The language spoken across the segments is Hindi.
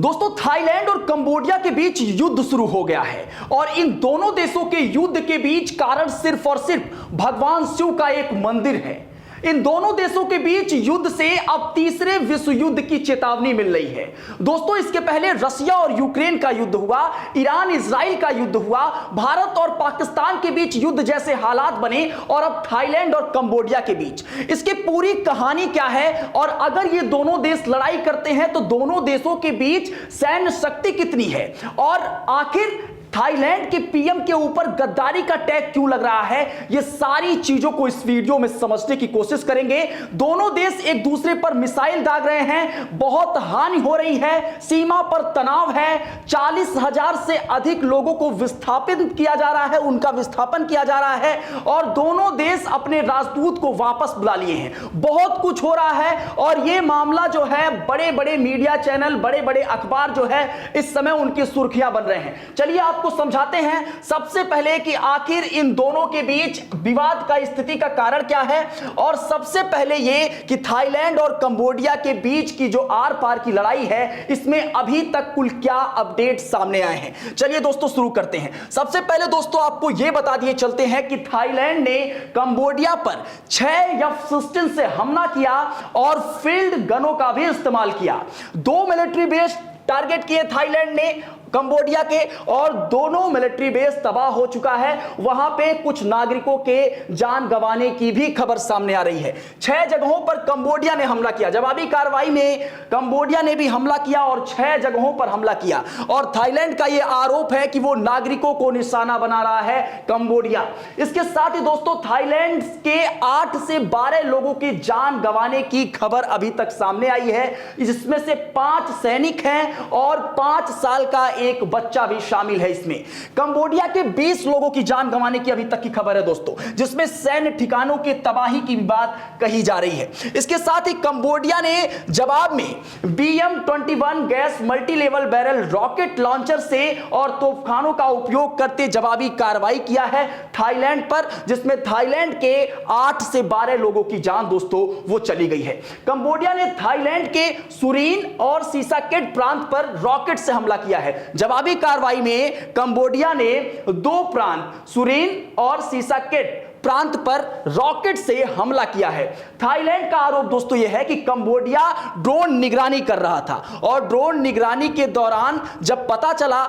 दोस्तों, थाईलैंड और कंबोडिया के बीच युद्ध शुरू हो गया है और इन दोनों देशों के युद्ध के बीच कारण सिर्फ और सिर्फ भगवान शिव का एक मंदिर है। इन दोनों देशों के बीच युद्ध से अब तीसरे विश्व युद्ध की चेतावनी मिल रही है। दोस्तों, इसके पहले रशिया और यूक्रेन का युद्ध हुआ, ईरान इजराइल का युद्ध हुआ, भारत और पाकिस्तान के बीच युद्ध जैसे हालात बने और अब थाईलैंड और कंबोडिया के बीच। इसकी पूरी कहानी क्या है और अगर ये दोनों देश लड़ाई करते हैं तो दोनों देशों के बीच सैन्य शक्ति कितनी है और आखिर थाईलैंड के पीएम के ऊपर गद्दारी का टैग क्यों लग रहा है, ये सारी चीजों को इस वीडियो में समझने की कोशिश करेंगे। दोनों देश एक दूसरे पर मिसाइल दाग रहे हैं, बहुत हानि हो रही है, सीमा पर तनाव है, 40,000 से अधिक लोगों को विस्थापित किया जा रहा है, उनका विस्थापन किया जा रहा है और दोनों देश अपने राजदूत को वापस बुला लिए हैं। बहुत कुछ हो रहा है और यह मामला जो है बड़े बड़े मीडिया चैनल, बड़े बड़े अखबार जो है इस समय उनकी सुर्खियां बन रहे हैं। चलिए आपको समझाते हैं सबसे पहले कि आखिर इन दोनों के बीच विवाद का स्थिति का कारण क्या है और सबसे पहले यह कि थाईलैंड और कंबोडिया के बीच की जो आर पार की लड़ाई है इसमें अभी तक कुल क्या अपडेट सामने आए हैं। चलिए दोस्तों शुरू करते हैं। सबसे पहले दोस्तों आपको यह बता दिए चलते हैं कि थाईलैंड ने कंबोडिया पर 6 F-16 से हमला किया और फील्ड गनों का भी इस्तेमाल किया। 2 मिलिट्री बेस टारगेट किए थाईलैंड ने कंबोडिया के और दोनों मिलिट्री बेस तबाह हो चुका है। वहां पे कुछ नागरिकों के जान गंवाने की भी खबर सामने आ रही है। 6 जगहों पर कंबोडिया ने हमला किया, जवाबी कार्रवाई में कंबोडिया ने भी हमला किया और 6 जगहों पर हमला किया और थाईलैंड का यह आरोप है कि वो नागरिकों को निशाना बना रहा है कंबोडिया। इसके साथ ही दोस्तों थाईलैंड के 8 से 12 लोगों की जान गंवाने की खबर अभी तक सामने आई है, जिसमें से 5 सैनिक हैं और 5 साल का एक बच्चा भी शामिल है। इसमें कंबोडिया के 20 लोगों की जान गंवाने की अभी तक की खबर है दोस्तों, जिसमें सैन्य ठिकानों की तबाही की बात कही जा रही है। इसके साथ ही कंबोडिया ने जवाब में BM-21 gas multi level barrel rocket launcher से और तोपखानों का उपयोग करते जवाबी कार्रवाई किया है थाईलैंड पर, जिसमें थाईलैंड के 8 से 12 लोगों की जान दोस्तों वो चली गई है। कंबोडिया ने थाईलैंड के सुरीन और सीसाकेट प्रांत पर रॉकेट से हमला किया है। जवाबी कार्रवाई में कंबोडिया ने 2 प्रांत सुरीन और सीसाकेट प्रांत पर रॉकेट से हमला किया है। थाईलैंड का आरोप दोस्तों यह है कि कंबोडिया ड्रोन निगरानी कर रहा था और ड्रोन निगरानी के दौरान जब पता चला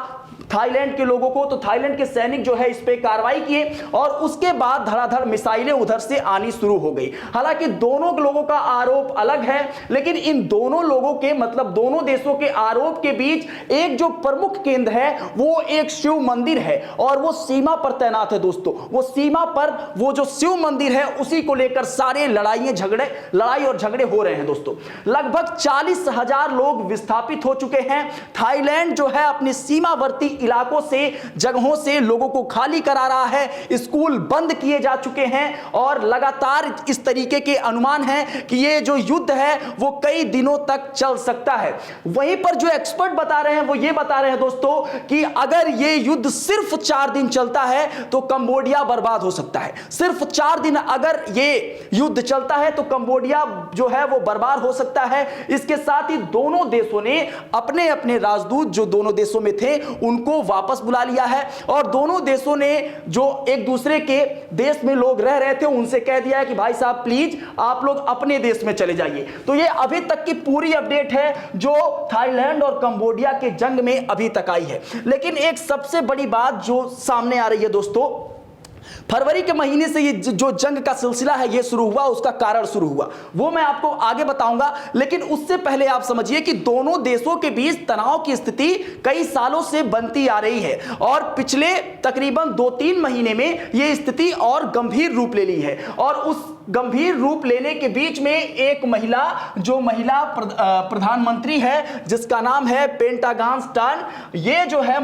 थाईलैंड के लोगों को तो थाईलैंड के सैनिक जो है इस पे कार्रवाई किए और उसके बाद धड़ाधड़ मिसाइलें उधर से आनी शुरू हो गई। हालांकि दोनों लोगों का आरोप अलग है, लेकिन इन दोनों लोगों के मतलब दोनों देशों के आरोप के बीच एक जो प्रमुख केंद्र है वो एक शिव मंदिर है और वो सीमा पर तैनात है दोस्तों। वो सीमा पर वो जो शिव मंदिर है उसी को लेकर सारे लड़ाई और झगड़े हो रहे हैं दोस्तों। लगभग 40,000 लोग विस्थापित हो चुके हैं। थाईलैंड जो है अपनी सीमावर्ती इलाकों से, जगहों से लोगों को खाली करा रहा है, स्कूल बंद किए जा चुके हैं और लगातार इस तरीके के अनुमान हैं कि ये जो युद्ध है वो कई दिनों तक चल सकता है। वहीं पर जो एक्सपर्ट बता रहे हैं वो ये बता रहे हैं दोस्तों कि अगर ये युद्ध सिर्फ 4 दिन चलता है तो कंबोडिया बर्बाद हो सकता है। सिर्फ 4 दिन अगर ये युद्ध चलता है तो कंबोडिया जो है वो बर्बाद हो सकता है। इसके साथ ही दोनों देशों ने अपने अपने राजदूत जो दोनों देशों में थे उनको वापस बुला लिया है और दोनों देशों ने जो एक दूसरे के देश में लोग रह रहे थे उनसे कह दिया है कि भाई साहब प्लीज आप लोग अपने देश में चले जाइए। तो ये अभी तक की पूरी अपडेट है जो थाईलैंड और कंबोडिया के जंग में अभी तक आई है। लेकिन एक सबसे बड़ी बात जो सामने आ रही है दोस्तों, फरवरी के महीने से ये जो जंग का सिलसिला है ये शुरू हुआ, उसका कारण शुरू हुआ वो मैं आपको आगे बताऊंगा। लेकिन उससे पहले आप समझिए कि दोनों देशों के बीच तनाव की स्थिति कई सालों से बनती आ रही है और पिछले तकरीबन 2-3 महीने में ये स्थिति और गंभीर रूप ले ली है। और उस गंभीर रूप लेने के बीच में एक महिला जो महिला प्रधानमंत्री है जिसका नाम है पेंटागन स्टान, ये जो है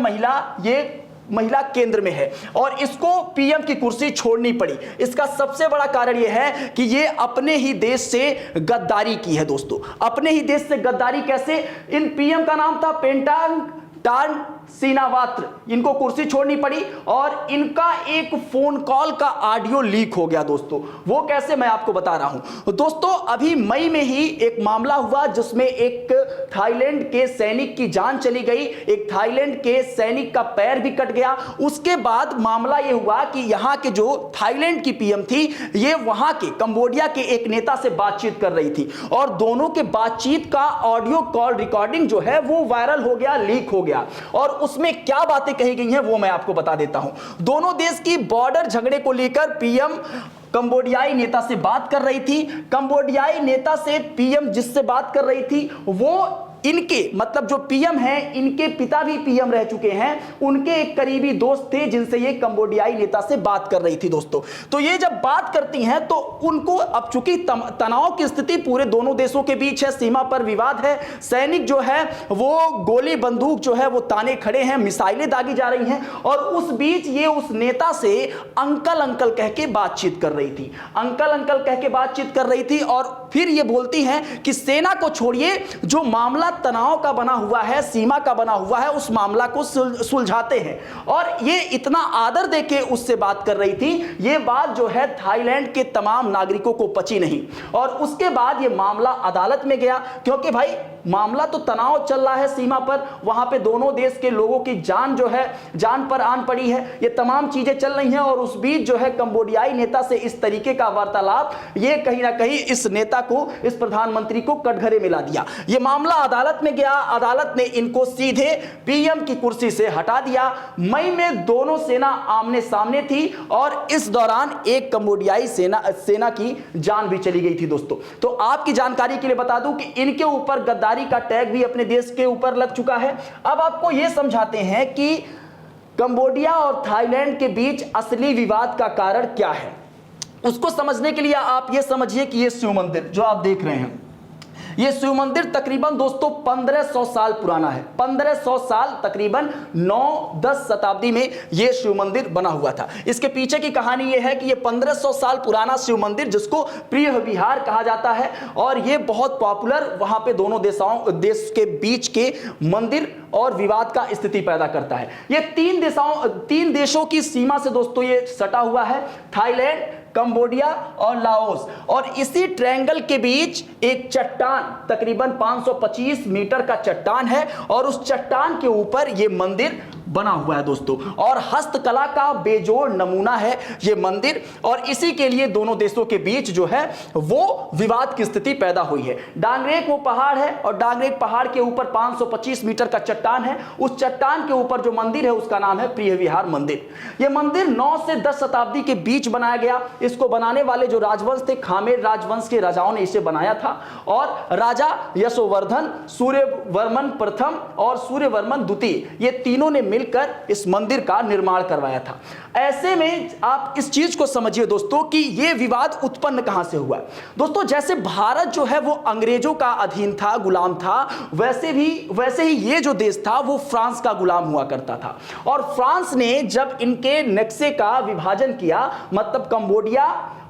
महिला केंद्र में है और इसको पीएम की कुर्सी छोड़नी पड़ी। इसका सबसे बड़ा कारण यह है कि ये अपने ही देश से गद्दारी की है दोस्तों। अपने ही देश से गद्दारी कैसे? इन पीएम का नाम था पेंटागन सीनावात्र, इनको कुर्सी छोड़नी पड़ी और इनका एक फोन कॉल का ऑडियो लीक हो गया दोस्तों। वो कैसे, मैं आपको बता रहा हूं दोस्तों। अभी मई में ही एक मामला हुआ जिसमें एक थाईलैंड के सैनिक की जान चली गई, एक थाईलैंड के सैनिक का पैर भी कट गया। उसके बाद मामला यह हुआ कि यहां के जो थाईलैंड की पीएम थी, ये वहां के कंबोडिया के एक नेता से बातचीत कर रही थी और दोनों के बातचीत का ऑडियो कॉल रिकॉर्डिंग जो है वो वायरल हो गया, लीक हो गया। और उसमें क्या बातें कही गई हैं वो मैं आपको बता देता हूं। दोनों देश की बॉर्डर झगड़े को लेकर पीएम कंबोडियाई नेता से बात कर रही थी। कंबोडियाई नेता से पीएम जिससे बात कर रही थी वो इनके मतलब जो पीएम हैं, इनके पिता भी पीएम रह चुके हैं, उनके एक करीबी दोस्त थे जिनसे ये कंबोडियाई नेता से बात कर रही थी दोस्तों। तो ये जब बात करती हैं तो उनको, अब चूंकि तनाव की स्थिति पूरे दोनों देशों के बीच है, सीमा पर विवाद है, सैनिक जो है वो गोली बंदूक जो है वो ताने खड़े हैं, मिसाइलें दागी जा रही हैं और उस बीच ये उस नेता से अंकल अंकल कह के बातचीत कर रही थी, अंकल अंकल कह के बातचीत कर रही थी। और फिर ये बोलती हैं कि सेना को छोड़िए, जो मामला तनाव का बना हुआ है, सीमा का बना हुआ है, उस मामला को सुलझाते हैं। और ये इतना आदर देके उससे बात कर रही थी। ये बात जो है थाईलैंड के तमाम नागरिकों को पची नहीं और उसके बाद ये मामला अदालत में गया, क्योंकि भाई मामला तो तनाव चल रहा है सीमा पर, वहां पे दोनों देश के लोगों की जान जो है, जान पर आन पड़ी है, ये तमाम चीजें चल रही हैं। और उस बीच जो है कंबोडियाई नेता से इस तरीके का वार्तालाप, ये कहीं ना कहीं इस नेता को, इस प्रधानमंत्री को कटघरे में ला दिया। ये मामला अदालत में गया, अदालत ने इनको सीधे पीएम की कुर्सी से हटा दिया। मई में दोनों सेना आमने सामने थी और इस दौरान एक कंबोडियाई सेना की जान भी चली गई थी दोस्तों। तो आपकी जानकारी के लिए बता दूं कि इनके ऊपर गद्दारी का टैग भी अपने देश के ऊपर लग चुका है। अब आपको यह समझाते हैं कि कंबोडिया और थाईलैंड के बीच असली विवाद का कारण क्या है। उसको समझने के लिए आप यह समझिए कि यह शिव मंदिर जो आप देख रहे हैं, ये शिव मंदिर तकरीबन दोस्तों 1500 साल पुराना है। 1500 साल, तकरीबन 9-10 शताब्दी में ये शिव मंदिर बना हुआ था। इसके पीछे की कहानी ये है कि ये 1500 साल पुराना शिव मंदिर, जिसको प्रिय विहार कहा जाता है, और ये बहुत पॉपुलर वहां पे दोनों देश के बीच के मंदिर और विवाद का स्थिति पैदा करता है। ये तीन देशों की सीमा से दोस्तों ये सटा हुआ है, थाईलैंड, कंबोडिया और लाओस। और इसी ट्रायंगल के बीच एक चट्टान, तकरीबन 525 मीटर का चट्टान है और उस चट्टान के ऊपर ये मंदिर बना हुआ है दोस्तों। और हस्तकला का बेजोड़ नमूना है ये मंदिर, और इसी के लिए दोनों देशों के बीच जो है वो विवाद की स्थिति पैदा हुई है। डांगरेक वो पहाड़ है और डांगरेक पहाड़ के ऊपर 525 मीटर का चट्टान है। उस चट्टान के ऊपर जो मंदिर है उसका नाम है प्रिय विहार मंदिर। यह मंदिर 9 से 10 शताब्दी के बीच बनाया गया। इसको बनाने वाले जो राजवंश थे, खामेर राजवंश के राजाओं ने इसे बनाया था और राजा यशोवर्धन, सूर्यवर्मन प्रथम और सूर्यवर्मन द्वितीय, ये तीनों ने मिलकर इस मंदिर का निर्माण करवाया था। ऐसे में आप इस चीज को समझिए दोस्तों कि यह विवाद उत्पन्न कहां से हुआ। दोस्तों जैसे भारत जो है वो अंग्रेजों का अधीन था, गुलाम था, वैसे ही ये जो देश था वो फ्रांस का गुलाम हुआ करता था। और फ्रांस ने जब इनके नक्शे का विभाजन किया, मतलब कंबोडिया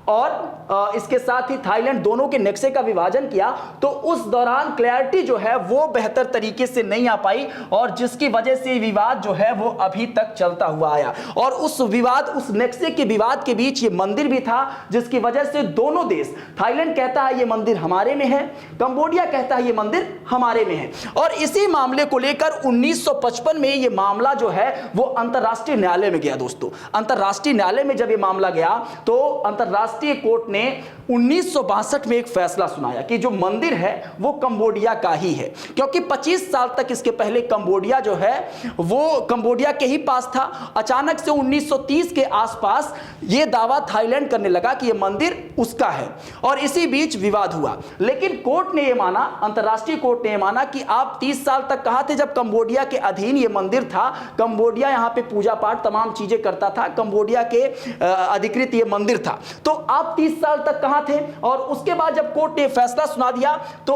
और इसके साथ ही थाईलैंड दोनों के नक्शे का विभाजन किया, तो उस दौरान क्लैरिटी जो है वो बेहतर तरीके से नहीं आ पाई और जिसकी वजह से विवाद जो है वो अभी तक चलता हुआ आया। और उस नक्शे के विवाद के बीच ये मंदिर भी था, जिसकी वजह से दोनों देश, थाईलैंड कहता है ये मंदिर हमारे में है, कंबोडिया कहता है ये मंदिर हमारे में है। और इसी मामले को लेकर 1955 में ये मामला जो है वो अंतरराष्ट्रीय न्यायालय में गया दोस्तों। अंतरराष्ट्रीय न्यायालय में जब ये मामला गया तो अंतरराष्ट्रीय कोर्ट ने 1962 में एक फैसला सुनाया कि जो मंदिर है वो कंबोडिया का ही है, क्योंकि 25 साल तक इसके पहले कंबोडिया जो है वो कंबोडिया के ही पास था। अचानक से 1930 के आसपास ये दावा थाईलैंड करने लगा कि ये मंदिर उसका है और इसी बीच विवाद हुआ। लेकिन कोर्ट ने ये माना, अंतरराष्ट्रीय कोर्ट ने ये माना कि आप 30 साल तक कहा थे जब कंबोडिया के अधीन ये मंदिर था, कंबोडिया यहां पे पूजा पाठ तमाम चीजें करता था, कंबोडिया के अधिकृत ये मंदिर था, तो आप 30 साल तक कहां थे। और उसके बाद जब कोर्ट ने फैसला सुना दिया तो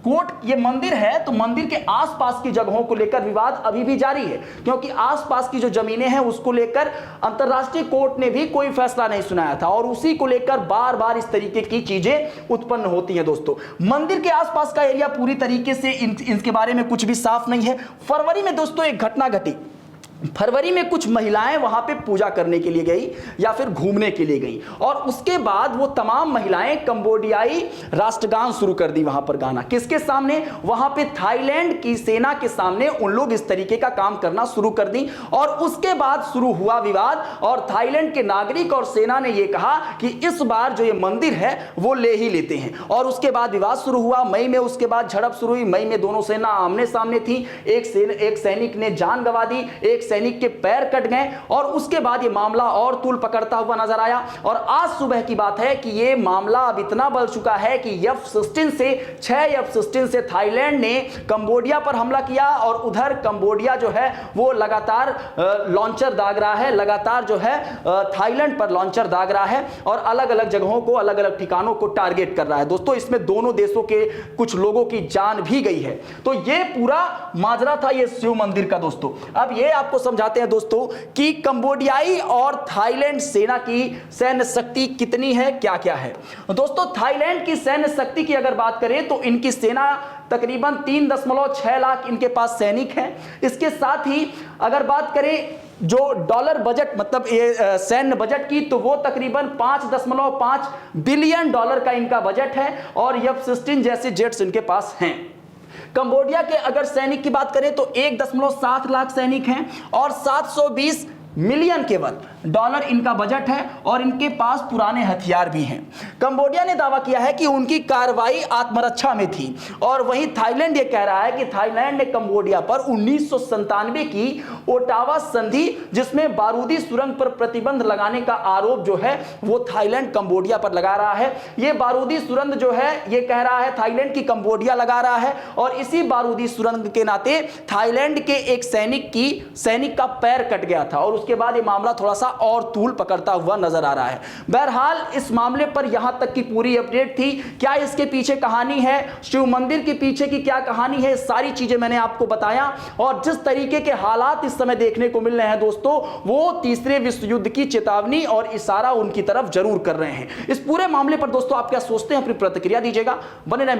कोर्ट, ये मंदिर है तो मंदिर के आसपास की जगहों को लेकर विवाद अभी भी जारी है, क्योंकि आसपास की जो जमीनें हैं उसको लेकर अंतरराष्ट्रीय कोर्ट ने भी कोई फैसला नहीं सुनाया था और उसी को लेकर बार बार इस तरीके की चीजें उत्पन्न होती हैं। दोस्तों, मंदिर के आसपास का एरिया पूरी तरीके से इनके बारे में कुछ भी साफ नहीं है। फरवरी में दोस्तों एक घटना घटी। फरवरी में कुछ महिलाएं वहां पे पूजा करने के लिए गई या फिर घूमने के लिए गई और उसके बाद वो तमाम महिलाएं कंबोडियाई राष्ट्रगान शुरू कर दी वहां पर गाना। किसके सामने? वहां पे थाईलैंड की सेना के सामने उन लोग इस तरीके का काम करना शुरू कर दी और उसके बाद शुरू हुआ विवाद और थाईलैंड के नागरिक और सेना ने यह कहा कि इस बार जो ये मंदिर है वो ले ही लेते हैं और उसके बाद विवाद शुरू हुआ। मई में उसके बाद झड़प शुरू हुई। मई में दोनों सेना आमने सामने थी। एक सैनिक ने जान गंवा दी, एक सैनिक के पैर कट गए और उसके बाद ये मामला और तूल पकड़ता हुआ नजर आया और आज सुबह की बात है कि ये मामला अब इतना बढ़ चुका है कि F-16 से 6 F-16 से थाईलैंड ने कंबोडिया पर हमला किया और उधर कंबोडिया जो है वो लगातार लॉन्चर दाग रहा है, लगातार जो है थाईलैंड पर लॉन्चर दाग रहा है और अलग अलग जगहों को, अलग अलग ठिकानों को टारगेट कर रहा है। दोस्तों, इसमें दोनों देशों के कुछ लोगों की जान भी गई है। तो ये पूरा माजरा था ये शिव मंदिर का। दोस्तों, अब ये आपको समझाते हैं दोस्तों कि कंबोडियाई और थाईलैंड सेना की सैन्य शक्ति कितनी है, क्या क्या है। दोस्तों, थाईलैंड की सैन्य शक्ति की अगर बात करें तो इनकी सेना तकरीबन 3.6 लाख इनके पास सैनिक हैं। इसके साथ ही अगर बात करें जो डॉलर बजट मतलब ये सैन्य बजट की, तो वो तकरीबन 5.5 बिलियन डॉलर का इनका बजट है और F-16 जैसे जेट्स इनके पास हैं। कंबोडिया के अगर सैनिक की बात करें तो 1.7 लाख सैनिक हैं और 720 मिलियन केवल डॉलर इनका बजट है और इनके पास पुराने हथियार भी हैं। कंबोडिया ने दावा किया है कि उनकी कार्रवाई आत्मरक्षा में थी और वहीं थाईलैंड ये कह रहा है कि थाईलैंड ने कंबोडिया पर 1997 की ओटावा संधि, जिसमें बारूदी सुरंग पर प्रतिबंध लगाने का आरोप जो है वो थाईलैंड कंबोडिया पर लगा रहा है। ये बारूदी सुरंग जो है ये कह रहा है थाईलैंड की कंबोडिया लगा रहा है और इसी बारूदी सुरंग के नाते थाईलैंड के एक सैनिक का पैर कट गया था और उसके बाद ये मामला थोड़ा सा और तूल पकड़ता हुआ नजर आ रहा है। बहरहाल इस मामले पर यहां तक की पूरी अपडेट थी। क्या इसके पीछे कहानी है, शिव मंदिर के पीछे की क्या कहानी है, सारी चीजें मैंने आपको बताया और जिस तरीके के हालात इस समय देखने को मिल रहे हैं दोस्तों, वो तीसरे विश्व युद्ध की चेतावनी और इशारा उनकी तरफ जरूर कर रहे हैं। इस पूरे मामले पर दोस्तों आप क्या सोचते हैं, अपनी प्रतिक्रिया दीजिएगा। बने रहें।